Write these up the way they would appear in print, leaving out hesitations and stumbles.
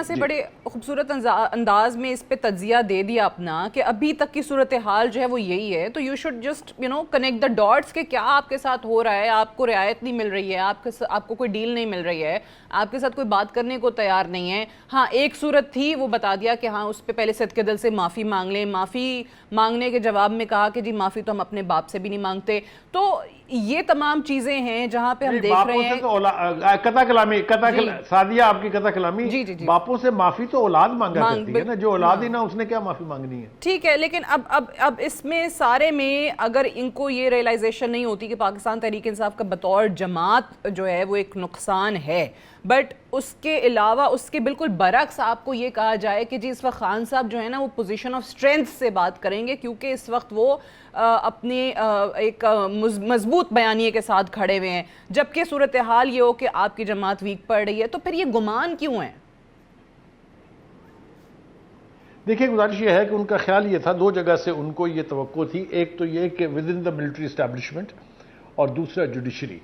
से बड़े खूबसूरत अंदाज में इस पे तज्जिया दे दिया अपना कि अभी तक की सूरत हाल जो है वो यही है, तो you should just connect the dots के क्या आपके साथ हो रहा है। आपको रियायत नहीं मिल रही है, आपको कोई डील नहीं मिल रही है, आपके साथ कोई बात करने को तैयार नहीं है। हाँ, एक सूरत थी, वो बता दिया कि हाँ उस पर पहले सद के दिल से माफ़ी मांग लें। माफ़ी मांगने के जवाब में कहा कि जी माफ़ी तो हम अपने बाप से भी नहीं मांगते। तो ये तमाम चीज़ें हैं जहाँ पे हम देख रहे हैं तो कता कलामी सादिया आपकी कता कलामी, जी जी जी, बापों से माफी तो औलाद मांगा करती है ना, जो औलाद ही ना उसने क्या माफी मांगनी है। ठीक है, लेकिन अब इसमें सारे में अगर इनको ये रियलाइजेशन नहीं होती कि पाकिस्तान तहरीक इंसाफ का बतौर जमात जो है वो एक नुकसान है, बट उसके अलावा उसके बिल्कुल बरक्स आपको ये कहा जाए कि जी इस वक्त खान साहब जो है ना वो पोजीशन ऑफ स्ट्रेंथ से बात करेंगे, क्योंकि इस वक्त वो अपने एक मजबूत बयानिए के साथ खड़े हुए हैं, जबकि सूरत हाल ये हो कि आपकी जमात वीक पड़ रही है। तो फिर ये गुमान क्यों है? देखिए, गुजारिश ये है कि उनका ख्याल ये था, दो जगह से उनको ये तवक्को थी। एक तो ये कि with in the military establishment, और दूसरा जुडिशरी।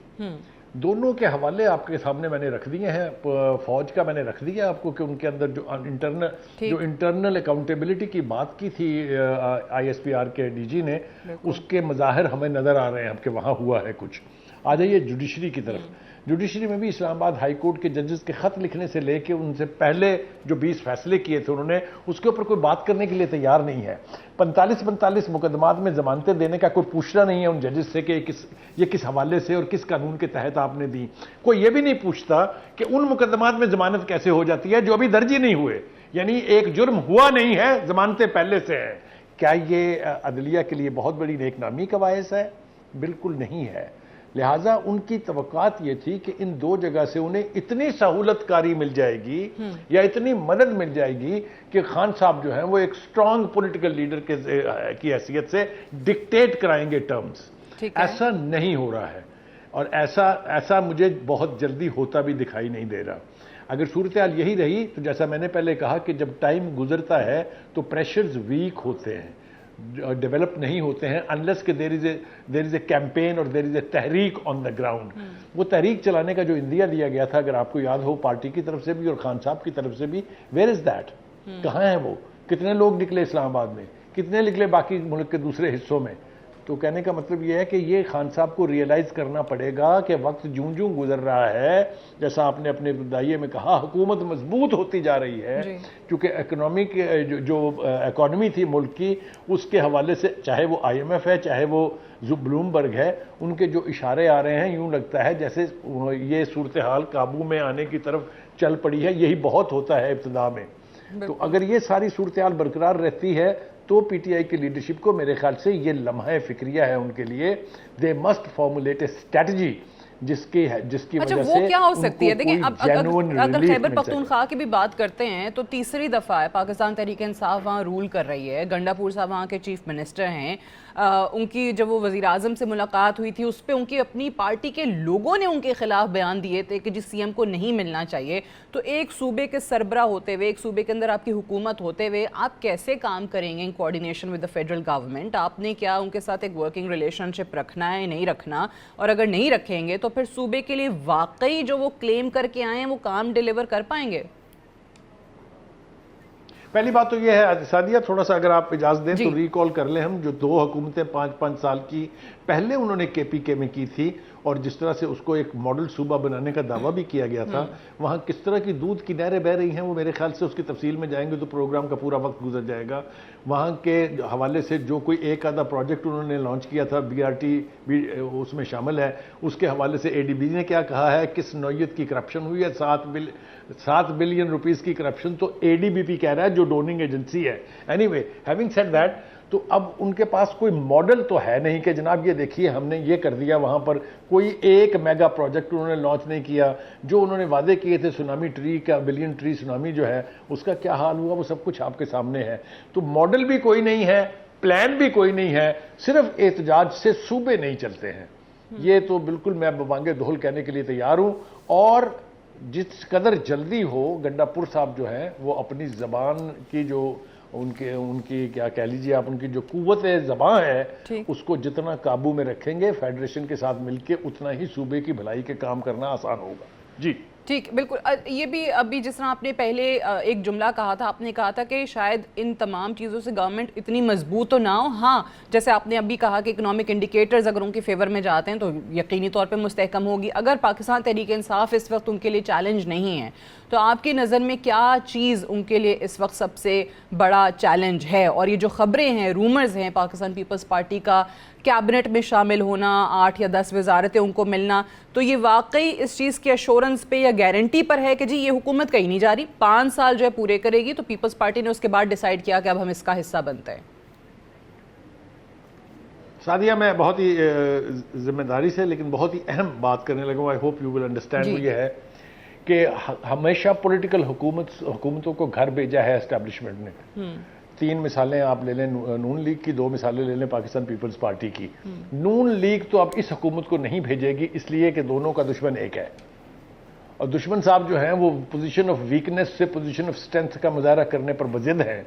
दोनों के हवाले आपके सामने मैंने रख दिए हैं। फौज का मैंने रख दिया आपको कि उनके अंदर जो इंटरनल अकाउंटेबिलिटी की बात की थी ISPR के DG ने, उसके मज़ाहिर हमें नज़र आ रहे हैं कि वहाँ हुआ है कुछ। आ जाइए जुडिशरी की तरफ। जुडिशरी में भी इस्लामाबाद हाई कोर्ट के जजेस के खत लिखने से लेके उनसे पहले जो 20 फैसले किए थे उन्होंने, उसके ऊपर कोई बात करने के लिए तैयार नहीं है। 45 मुकदमात में जमानतें देने का कोई पूछना नहीं है उन जजेस से कि ये किस हवाले से और किस कानून के तहत आपने दी। कोई ये भी नहीं पूछता कि उन मुकदमात में जमानत कैसे हो जाती है जो अभी दर्ज ही नहीं हुए, यानी एक जुर्म हुआ नहीं है, जमानतें पहले से हैं। क्या ये अदलिया के लिए बहुत बड़ी नेकनामी का बायस है? बिल्कुल नहीं है। लिहाजा उनकी तवक्कात ये थी कि इन दो जगह से उन्हें इतनी सहूलतकारी मिल जाएगी या इतनी मदद मिल जाएगी कि खान साहब जो हैं वो एक स्ट्रांग पॉलिटिकल लीडर की हैसियत से डिक्टेट कराएंगे टर्म्स। ऐसा नहीं हो रहा है, और ऐसा मुझे बहुत जल्दी होता भी दिखाई नहीं दे रहा। अगर सूरत हाल यही रही तो जैसा मैंने पहले कहा कि जब टाइम गुजरता है तो प्रेशर्स वीक होते हैं, डेवलप नहीं होते हैं, अनलेस के देर इज ए कैंपेन और there is a Tehreek on the ground. वो तहरीक चलाने का जो इंदिया दिया गया था, अगर आपको याद हो, पार्टी की तरफ से भी और खान साहब की तरफ से भी, वेयर इज दैट? कहाँ है वो? कितने लोग निकले इस्लामाबाद में, कितने निकले बाकी मुल्क के दूसरे हिस्सों में? तो कहने का मतलब यह है कि ये खान साहब को रियलाइज करना पड़ेगा कि वक्त जूं जूं गुजर रहा है, जैसा आपने अपने दाइये में कहा, हुकूमत मजबूत होती जा रही है, क्योंकि इकोनॉमिक जो इकॉनमी थी मुल्क की, उसके हवाले से चाहे वो IMF है, चाहे वो ब्लूमबर्ग है, उनके जो इशारे आ रहे हैं, यूं लगता है जैसे ये सूरत हाल काबू में आने की तरफ चल पड़ी है। यही बहुत होता है इब्तिदा में। तो अगर ये सारी सूरत हाल बरकरार रहती है तो PTI की लीडरशिप को मेरे ख्याल से ये लम्हा फिक्रिया है उनके लिए। They must formulate A strategy जिसकी वजह से वो क्या हो सकती है? देखिए, अब अगर खैबर पख्तूनख्वा की भी बात करते हैं तो तीसरी दफ़ा है पाकिस्तान तहरीक इंसाफ वहाँ रूल कर रही है। गंडापुर साहब वहाँ के चीफ मिनिस्टर हैं। उनकी जब वो वज़ीर आज़म से मुलाकात हुई थी, उस पर उनकी अपनी पार्टी के लोगों ने उनके खिलाफ बयान दिए थे कि जिस CM को नहीं मिलना चाहिए। तो एक सूबे के सरबरा होते हुए, एक सूबे के अंदर आपकी हुकूमत होते हुए, आप कैसे काम करेंगे in coordination with the federal government? आपने क्या उनके साथ एक वर्किंग रिलेशनशिप रखना है, नहीं रखना? और अगर नहीं रखेंगे तो फिर सूबे के लिए वाकई जो वो क्लेम करके आए हैं वो काम डिलीवर कर पाएंगे? पहली बात तो यह है सादिया, थोड़ा सा अगर आप इजाजत दें तो रिकॉल कर लें हम, जो 2 हुकूमतें 5-5 साल की पहले उन्होंने KPK में की थी, और जिस तरह से उसको एक मॉडल सूबा बनाने का दावा भी किया गया था, वहाँ किस तरह की दूध की नहरें बह रही हैं वो मेरे ख्याल से उसकी तफसील में जाएंगे तो प्रोग्राम का पूरा वक्त गुजर जाएगा। वहाँ के हवाले से जो कोई एक आधा प्रोजेक्ट उन्होंने लॉन्च किया था, BRT भी उसमें शामिल है, उसके हवाले से ADB ने क्या कहा है, किस नौयत की करप्शन हुई है, 7 बिलियन रुपीस की करप्शन तो ADBP कह रहा है जो डोनिंग एजेंसी है। एनीवे, हैविंग सेड दैट, तो अब उनके पास कोई मॉडल तो है नहीं कि जनाब ये देखिए हमने ये कर दिया। वहाँ पर कोई एक मेगा प्रोजेक्ट उन्होंने लॉन्च नहीं किया। जो उन्होंने वादे किए थे सुनामी ट्री का, बिलियन ट्री सुनामी जो है, उसका क्या हाल हुआ वो सब कुछ आपके सामने है। तो मॉडल भी कोई नहीं है, प्लान भी कोई नहीं है, सिर्फ एहतजाज से सूबे नहीं चलते हैं। ये तो बिल्कुल मैं बवांगे दोहल कहने के लिए तैयार हूँ। और जिस कदर जल्दी हो गंडापुर साहब जो हैं वो अपनी ज़बान की जो उनकी क्या कह लीजिए आप, उनकी जो कुव्वत ज़बान है उसको जितना काबू में रखेंगे फेडरेशन के साथ मिलके, उतना ही सूबे की भलाई के काम करना आसान होगा। जी। ठीक, बिल्कुल। ये भी अभी जिस तरह आपने पहले एक जुमला कहा था, आपने कहा था कि शायद इन तमाम चीज़ों से गवर्नमेंट इतनी मजबूत तो ना हो। हाँ, जैसे आपने अभी कहा कि इकोनॉमिक इंडिकेटर्स अगर उनके फेवर में जाते हैं तो यकीनी तौर पे मुस्तहकम होगी। अगर पाकिस्तान तहरीक इंसाफ इस वक्त उनके लिए चैलेंज नहीं है, तो आपकी नज़र में क्या चीज़ उनके लिए इस वक्त सबसे बड़ा चैलेंज है? और ये जो खबरें हैं, रूमर्स हैं पाकिस्तान पीपल्स पार्टी का कैबिनेट में शामिल होना, 8 या 10 वजारतें उनको मिलना, तो ये वाकई इस चीज़ के एश्योरेंस पे या गारंटी पर है कि जी ये हुकूमत कहीं नहीं जा रही, 5 साल जो है पूरे करेगी, तो पीपल्स पार्टी ने उसके बाद डिसाइड किया कि अब हम इसका हिस्सा बनते हैं? सादिया, मैं बहुत ही जिम्मेदारी से लेकिन बहुत ही अहम बात करने लगा, I hope you will understand. वो ये है कि हमेशा पॉलिटिकल हुकूमतों को घर भेजा है एस्टेब्लिशमेंट ने। 3 मिसालें आप ले लें नून लीग की, 2 मिसालें ले लें पाकिस्तान पीपल्स पार्टी की। नून लीग तो अब इस हुकूमत को नहीं भेजेगी, इसलिए कि दोनों का दुश्मन एक है, और दुश्मन साहब जो हैं वो पोजीशन ऑफ वीकनेस से पोजीशन ऑफ स्ट्रेंथ का मुजाहरा करने पर वजिद हैं।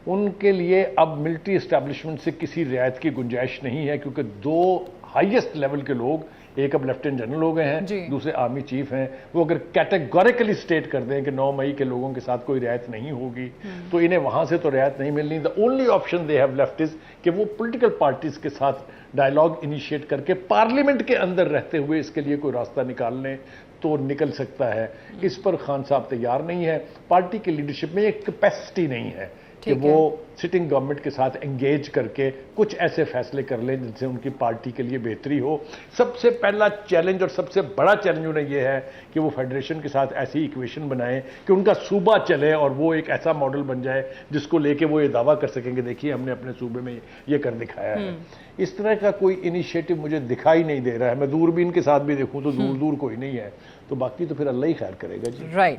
उनके लिए अब मिलिट्री एस्टैब्लिशमेंट से किसी रियायत की गुंजाइश नहीं है, क्योंकि 2 हाईएस्ट लेवल के लोग, एक अब लेफ्टिनेंट जनरल हो गए हैं, दूसरे आर्मी चीफ हैं, वो अगर कैटेगोरिकली स्टेट कर दें कि 9 मई के लोगों के साथ कोई रियायत नहीं होगी, तो इन्हें वहां से तो रियायत नहीं मिलनी। The only option they have left is कि वो पॉलिटिकल पार्टीज के साथ डायलॉग इनिशिएट करके पार्लियामेंट के अंदर रहते हुए इसके लिए कोई रास्ता निकाल लें तो निकल सकता है। इस पर खान साहब तैयार नहीं है। पार्टी की लीडरशिप में एक कैपेसिटी नहीं है कि वो सिटिंग गवर्नमेंट के साथ एंगेज करके कुछ ऐसे फैसले कर लें जिनसे उनकी पार्टी के लिए बेहतरी हो। सबसे पहला चैलेंज और सबसे बड़ा चैलेंज उन्हें यह है कि वो फेडरेशन के साथ ऐसी इक्वेशन बनाएं कि उनका सूबा चले और वो एक ऐसा मॉडल बन जाए जिसको लेके वो ये दावा कर सकेंगे, देखिए हमने अपने सूबे में ये कर दिखाया है। इस तरह का कोई इनिशिएटिव मुझे दिखाई नहीं दे रहा है। मैं दूरबीन के साथ भी देखूं तो दूर दूर कोई नहीं है, तो बाकी तो फिर अल्लाह ही खैर करेगा जी। राइट।